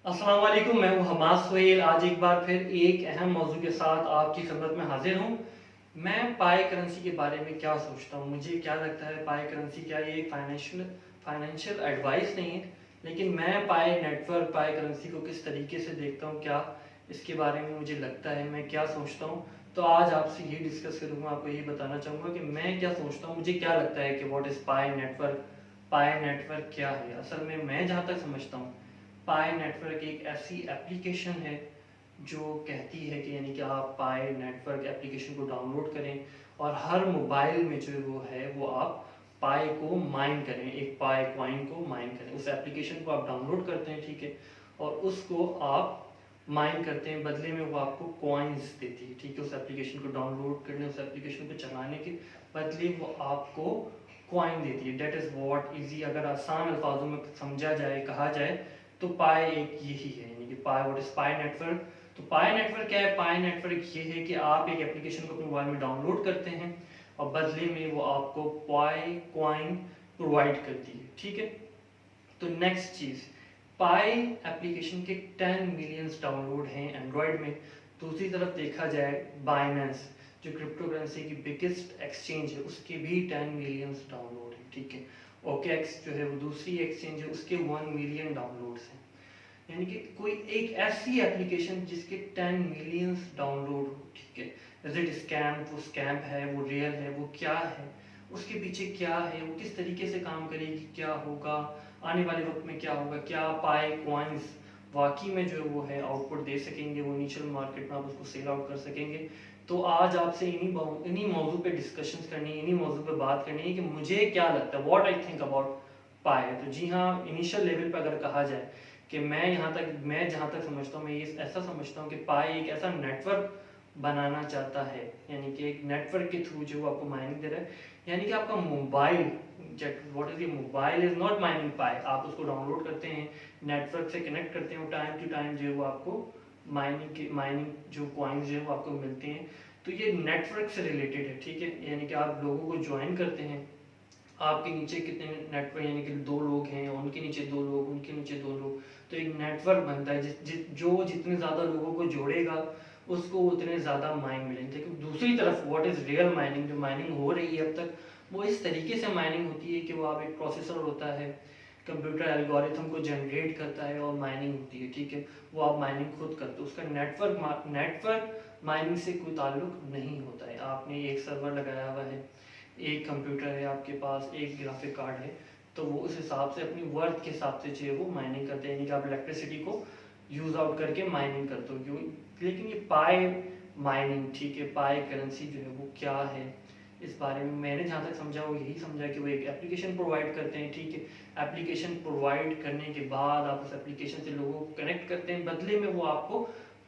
अस्सलाम वालेकुम, मैं हूं हमास सोहेल। आज एक बार फिर एक अहम मौजू के साथ आपकी खिदमत में हाजिर हूं। मैं पाई करेंसी के बारे में क्या सोचता हूं, मुझे क्या लगता है पाई करेंसी क्या ये एक फाइनेंशियल एडवाइस नहीं है, लेकिन मैं पाई नेटवर्क पाई करेंसी को किस तरीके से देखता हूं, क्या इसके बारे में मुझे लगता है, मैं क्या सोचता हूं। तो आज आपसे ये डिस्कस करूंगा, आपको ये बताना चाहूँगा कि मैं क्या सोचता हूँ, मुझे क्या लगता है कि what is pi network. Pi network क्या है असल में, मैं जहाँ तक समझता हूँ पाई नेटवर्क एक ऐसी एप्लीकेशन है जो कहती है कि यानी कि आप पाई नेटवर्क एप्लीकेशन को डाउनलोड करें और हर मोबाइल में जो वो है वो आप पाई को माइन करें, एक पाई कॉइन को माइन करें। उस एप्लीकेशन को आप डाउनलोड करते हैं, ठीक है, और उसको आप माइन करते हैं, बदले में वो आपको कॉइन्स देती है, ठीक है। उस एप्लीकेशन को डाउनलोड करने, उस एप्लीकेशन को चलाने के बदले वो आपको कॉइन देती है। डेट इज़ वॉट इजी, अगर आसान अल्फाजों में समझा जाए, कहा जाए तो पाई एक यही है, यानी कि पाई व्हाट इज पाई नेटवर्क। तो पाई नेटवर्क क्या है? पाई नेटवर्क ये है कि आप एक एप्लीकेशन को अपने मोबाइल में डाउनलोड करते हैं और बदले में वो आपको पाई कॉइन प्रोवाइड करती है, ठीक है। तो नेक्स्ट चीज, पाई एप्लीकेशन के 10 मिलियंस डाउनलोड हैं एंड्रॉयड में। दूसरी तरफ देखा जाए बाइनेंस, जो क्रिप्टो करेंसी की बिगेस्ट एक्सचेंज है, उसके भी 10 मिलियंस डाउनलोड है, ठीक है। ओकेएक्स जो है वो दूसरी एक्सचेंज है, उसके 1 मिलियन डाउनलोड्स हैं। यानी कि कोई एक ऐसी एप्लीकेशन जिसके 10 मिलियंस डाउनलोड हो, ठीक है। इज इट स्कैम, वो स्कैम है, वो रियल है, वो क्या है, उसके पीछे क्या है, वो किस तरीके से काम करेगी, क्या होगा आने वाले वक्त में, क्या होगा, क्या पाई कॉइन्स वाकई में जो वो है आउटपुट दे सकेंगे, वो इनिशियल मार्केट में आप उसको सेल आउट कर सकेंगे। तो आज आपसे इन्हीं मौजू पे डिस्कशंस करनी है, इन्हीं मौजू पे बात करनी है कि मुझे क्या लगता है, व्हाट आई थिंक अबाउट पाई। तो जी हाँ, इनिशियल लेवल पे अगर कहा जाए कि मैं जहाँ तक समझता हूँ, मैं ये ऐसा समझता हूँ कि पाई एक ऐसा नेटवर्क बनाना चाहता है, यानी कि एक नेटवर्क के थ्रू जो आपको माइनिंग दे रहा है। यानी कि आपका मोबाइल, व्हाट इज ये मोबाइल इज नॉट माइनिंग पाई, आप उसको डाउनलोड करते हैं, नेटवर्क से कनेक्ट करते हैं, टाइम टू टाइम जो है वो आपको माइनिंग जो कॉइन्स जो है वो आपको मिलते हैं। तो ये नेटवर्क से रिलेटेड है, ठीक है। यानी कि आप लोगों को ज्वाइन करते हैं, आपके नीचे कितने नेटवर्क, यानी कि 2 लोग हैं, उनके नीचे 2 लोग, उनके नीचे 2 लोग, तो एक नेटवर्क बनता है जो जितने ज़्यादा लोगों को जोड़ेगा उसको उतने ज़्यादा माइन मिलेंगे। लेकिन दूसरी तरफ व्हाट इज़ रियल माइनिंग, जो माइनिंग हो रही है अब तक, वो इस तरीके से माइनिंग होती है कि वो आप एक प्रोसेसर होता है, कंप्यूटर एल्गोरिथम को जनरेट करता है और माइनिंग होती है, ठीक है। वो आप माइनिंग खुद करते हो, उसका नेटवर्क माइनिंग से कोई ताल्लुक नहीं होता है। आपने एक सर्वर लगाया हुआ है, एक कंप्यूटर है आपके पास, एक ग्राफिक कार्ड है, तो वो उस हिसाब से अपनी वर्थ के हिसाब से जो है वो माइनिंग करते हैं, यानी कि आप इलेक्ट्रिसिटी को यूज आउट करके माइनिंग करते हो, क्यों। लेकिन ये पाई माइनिंग, ठीक है, पाई करेंसी जो है वो क्या है, इस बारे में मैंने जहाँ तक समझा वो यही समझा कि वो एक एप्लीकेशन प्रोवाइड करते हैं, ठीक है। एप्लीकेशन प्रोवाइड करने के बाद आप उस एप्लीकेशन से लोगों को कनेक्ट करते हैं, बदले में वो आपको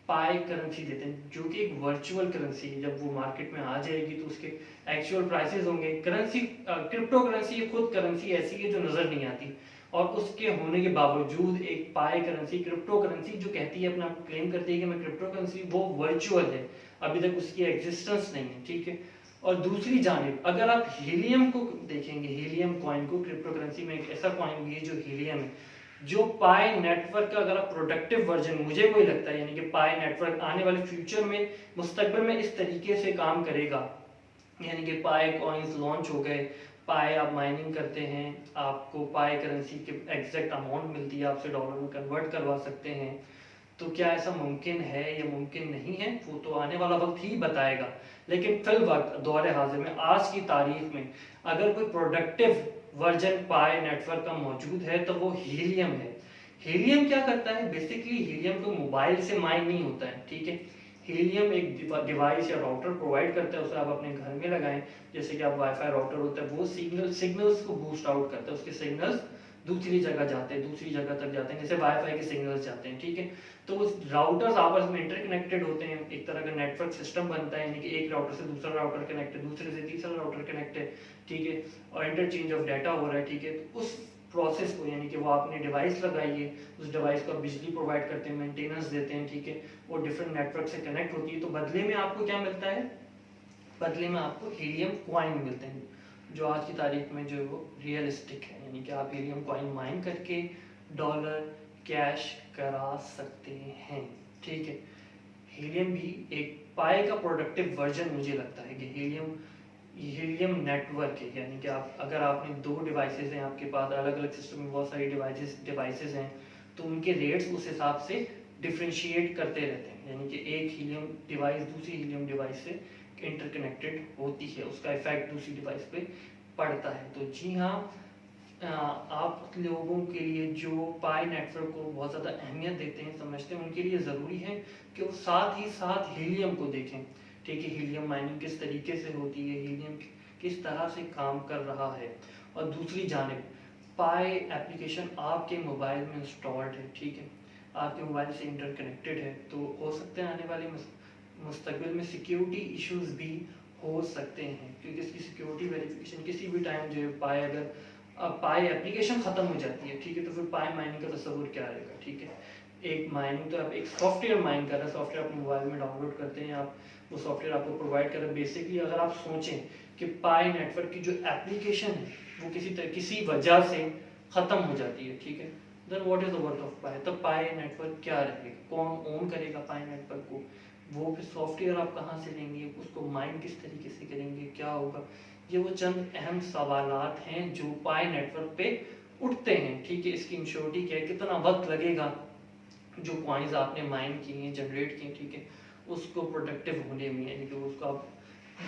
पाई करेंसी देते हैं, जो कि एक वर्चुअल करेंसी है। जब वो मार्केट में आ जाएगी तो उसके एक्चुअल प्राइसेस होंगे। करेंसी, क्रिप्टो करेंसी ये खुद करेंसी ऐसी है जो नज़र नहीं आती, और उसके होने के बावजूद एक पाई करेंसी, क्रिप्टो करेंसी जो कहती है, अपना क्लेम करती है कि मैं क्रिप्टो करेंसी, वो वर्चुअल है, अभी तक उसकी एग्जिस्टेंस नहीं है, ठीक है। और दूसरी जानिब अगर आप हीलियम को देखेंगे, हीलियम कॉइन को, क्रिप्टो करेंसी में एक ऐसा कॉइन भी है जो हीलियम है, जो पाई नेटवर्क का अगर आप प्रोडक्टिव वर्जन, मुझे कोई लगता है, यानी कि पाई नेटवर्क आने वाले फ्यूचर में, मुस्तकबिल में इस तरीके से काम करेगा। यानी कि पाई कॉइन्स लॉन्च हो गए, पाई आप माइनिंग करते हैं, आपको पाई करेंसी के एग्जैक्ट अमाउंट मिलती है, आपसे डॉलर में कन्वर्ट करवा सकते हैं। तो क्या ऐसा मुमकिन है या मुमकिन नहीं है, वो तो आने वाला वक्त ही बताएगा। लेकिन फिल वक्त दौर हाजिर में, आज की तारीख में, अगर कोई प्रोडक्टिव वर्जन पाई नेटवर्क का मौजूद है तो वो हीलियम है। हीलियम क्या करता है? बेसिकली हीलियम को मोबाइल से माइन नहीं होता है, ठीक है। हीलियम एक डिवाइस या राउटर प्रोवाइड करता है, उसे आप अपने घर में लगाएं, जैसे कि आप वाईफाई राउटर होता है, वो सिग्नल्स को बूस्ट आउट करता है, उसके सिग्नल्स दूसरी जगह जाते हैं, दूसरी जगह तक जाते हैं, जैसे वाईफाई के सिग्नल्स जाते हैं, ठीक है। तो उस राउटर्स आपस में इंटरकनेक्टेड होते हैं, एक तरह का नेटवर्क सिस्टम बनता है, यानी कि एक राउटर से दूसरा राउटर कनेक्ट है, दूसरे से तीसरा राउटर कनेक्ट है, ठीक है, और इंटरचेंज ऑफ डाटा हो रहा है, ठीक है। तो उस प्रोसेस को, यानी कि वो आपने डिवाइस लगाई है, उस डिवाइस को आप बिजली प्रोवाइड करते हैं, मेंटेनेंस देते हैं, ठीक है, वो डिफरेंट नेटवर्क से कनेक्ट होती है, तो बदले में आपको क्या मिलता है? बदले में आपको हीलियम कॉइन मिलते हैं, जो आज की तारीख में जो है वो रियलिस्टिक है, यानी कि आप हीलियम कॉइन माइन करके डॉलर कैश करा सकते हैं, ठीक है। हीलियम भी एक पाई का प्रोडक्टिव वर्जन मुझे लगता है कि हीलियम नेटवर्क है, यानी कि आप अगर आपने दो डिवाइसेस हैं आपके पास, अलग अलग सिस्टम में बहुत सारी डिवाइसेस हैं, तो उनके रेट्स उस हिसाब से डिफ्रेंशिएट करते रहते हैं, यानी कि एक हीलियम डिवाइस दूसरी हीलियम डिवाइस से इंटरकनेक्टेड होती है, उसका इफेक्ट दूसरी डिवाइस पे पड़ता है। तो जी हाँ, आप लोगों के लिए जो पाई नेटवर्क को बहुत ज़्यादा अहमियत देते हैं, समझते हैं, उनके लिए ज़रूरी है कि वो साथ ही साथ हीलियम को देखें, ठीक है। हीलियम माइनिंग किस तरीके से होती है, हीलियम किस तरह से काम कर रहा है, और दूसरी जानिब पाई एप्लीकेशन आपके मोबाइल में इंस्टॉल्ड है, ठीक है, आपके मोबाइल से इंटरकनेक्टेड है, तो हो सकते हैं आने वाले मुस्तकबिल में सिक्योरिटी इश्यूज भी हो सकते हैं, क्योंकि इसकी सिक्योरिटी वेरिफिकेशन किसी भी टाइम जो है पाई, अगर अब पाई एप्लीकेशन ख़त्म हो जाती है, ठीक है, तो फिर पाई माइनिंग का तस्वुर क्या रहेगा, ठीक है। एक माइनिंग तो आप एक सॉफ्टवेयर माइन कर रहे हैं, सॉफ्टवेयर आप मोबाइल में डाउनलोड करते हैं, आप वो सॉफ्टवेयर आपको प्रोवाइड कर रहे हैं। बेसिकली अगर आप सोचें कि पाई नेटवर्क की जो एप्लीकेशन है वो किसी वजह से ख़त्म हो जाती है, ठीक है, then what is the worth of pi, तब पाई नेटवर्क क्या रहेगा, कौन ओन करेगा पाई नेटवर्क को, वो फिर सॉफ्टवेयर आप कहाँ से लेंगे, उसको माइन किस तरीके से करेंगे, क्या होगा। ये वो चंद अहम सवालात हैं जो पाई नेटवर्क पे उठते हैं, ठीक है। इसकी इंश्योरिटी क्या है, कितना वक्त लगेगा जो कॉइन्स आपने माइन किए हैं, जनरेट किए, ठीक है, उसको प्रोडक्टिव होने में, यानी कि उसको आप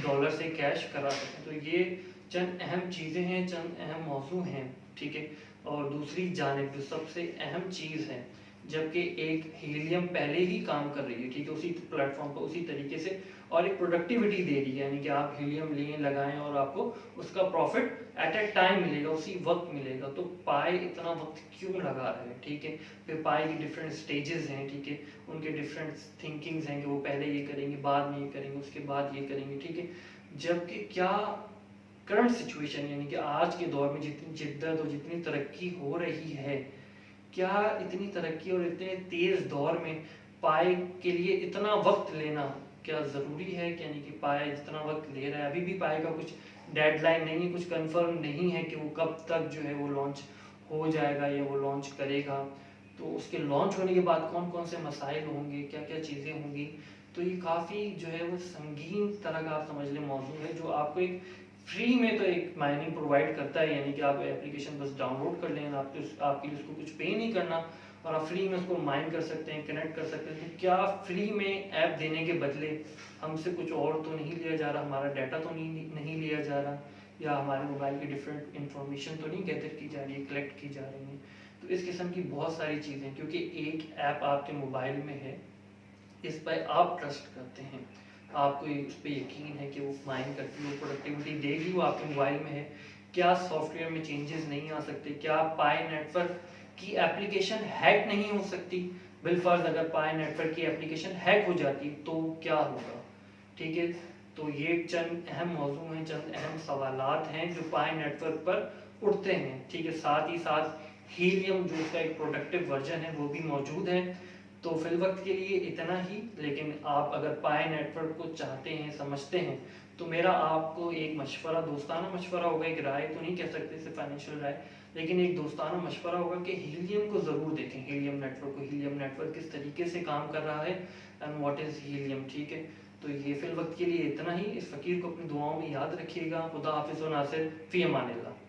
डॉलर से कैश करा सकें। तो ये चंद अहम चीज़ें हैं, चंद अहम मौजू हैं, ठीक है। और दूसरी जानिब जो सबसे अहम चीज़ है, जबकि एक हीलियम पहले ही काम कर रही है, ठीक है, उसी प्लेटफॉर्म पर उसी तरीके से, और एक प्रोडक्टिविटी दे रही है, यानी कि आप हीलियम लें, लगाएं और आपको उसका प्रॉफिट एट ए टाइम मिलेगा, उसी वक्त मिलेगा। तो पाई इतना वक्त क्यों लगा रहे हैं, ठीक है। फिर पाई की डिफरेंट स्टेजेस हैं, ठीक है, उनके डिफरेंट थिंकिंग्स हैं कि वो पहले ये करेंगे, बाद में ये करेंगे, उसके बाद ये करेंगे, ठीक है। जबकि क्या करंट सिचुएशन, यानी कि आज के दौर में जितनी जिद्दत और जितनी तरक्की हो रही है, क्या इतनी तरक्की और इतने तेज़ दौर में पाई के लिए इतना वक्त लेना क्या ज़रूरी है, कि यानी कि पाई जितना वक्त ले रहा है, अभी भी पाई का कुछ डेडलाइन नहीं है, कुछ कंफर्म नहीं है कि वो कब तक जो है वो लॉन्च हो जाएगा या वो लॉन्च करेगा। तो उसके लॉन्च होने के बाद कौन कौन से मसाइल होंगे, क्या क्या चीज़ें होंगी। तो ये काफ़ी जो है वो संगीन तरह का आप समझ लें मौजूद है, जो आपको एक फ्री में तो एक माइनिंग प्रोवाइड करता है, यानी कि आप एप्लीकेशन बस डाउनलोड कर लें, आपके लिए उसको कुछ पे नहीं करना, और आप फ्री में उसको माइन कर सकते हैं, कनेक्ट कर सकते हैं। तो क्या फ्री में ऐप देने के बदले हमसे कुछ और तो नहीं लिया जा रहा, हमारा डाटा तो नहीं लिया जा रहा, या हमारे मोबाइल की डिफरेंट इंफॉर्मेशन तो नहीं गैदर की जा रही है, कलेक्ट की जा रही है। तो इस किस्म की बहुत सारी चीज़ें, क्योंकि एक ऐप आपके मोबाइल में है, इस पर आप ट्रस्ट करते हैं, आपको उस पर यकीन है कि वो माइन करती है, वो प्रोडक्टिविटी देगी, वो आपके मोबाइल में है, क्या सॉफ्टवेयर में चेंजेस नहीं आ सकते, क्या पाई नेटवर्क की एप्लीकेशन हैक नहीं हो सकती। बिलफर्ज अगर पाई नेटवर्क की एप्लीकेशन हैक हो जाती तो क्या होगा, ठीक है। तो ये चंद अहम मौजू हैं, चंद अहम सवालात हैं जो पाई नेटवर्क पर उठते हैं, ठीक है। साथ ही साथ हीलियम जो इसका एक प्रोडक्टिव वर्जन है वो भी मौजूद है। तो फिल वक्त के लिए इतना ही, लेकिन आप अगर पाई नेटवर्क को चाहते हैं, समझते हैं, तो मेरा आपको एक मशवरा, दोस्ताना मशवरा होगा, एक राय तो नहीं कह सकते सिर्फ फाइनेंशियल राय, लेकिन एक दोस्ताना मशवरा होगा कि हीलियम को ज़रूर देखें, हीलियम नेटवर्क को, हीलियम नेटवर्क किस तरीके से काम कर रहा है, एंड व्हाट इज़ हीलियम, ठीक है। तो ये फिल वक्त के लिए इतना ही। इस फ़कीर को अपनी दुआओं में याद रखिएगा। खुदा हाफिज़ व नासिर, फ़ी अमानिल्लाह।